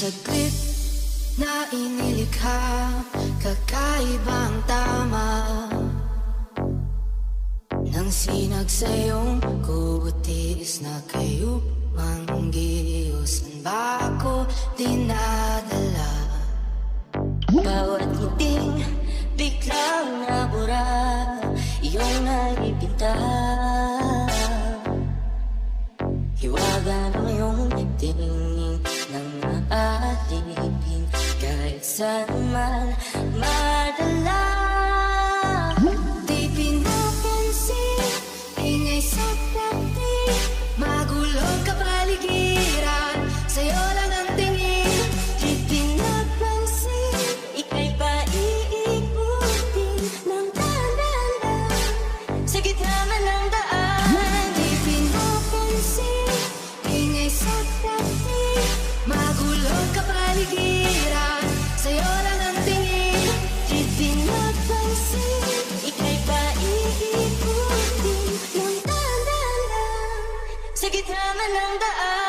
saglit na inilikha, kakaibang tama nang sinag sa iyong kutis na kayo manggiyos. Saan ba ako dinadala? Bawat ngiting biglang nabura, iyong nalipinta. Hiwaga mo yung tingin ng aatigin, kahit saan man madala. Di pinapansin, ingay sa plati, magulog ka paligiran, sa'yo lang ang tingin. Di pinapansin, ika'y paiikutin ng dahan-dahan sa gitna man ng daan. Di pinapansin, ingay sa plati, magulog ka paligiran, sa'yo lang ang tingin. Di pinapansin, ika'y paiikutin ng dahan-dahan sa gitna man ng daan.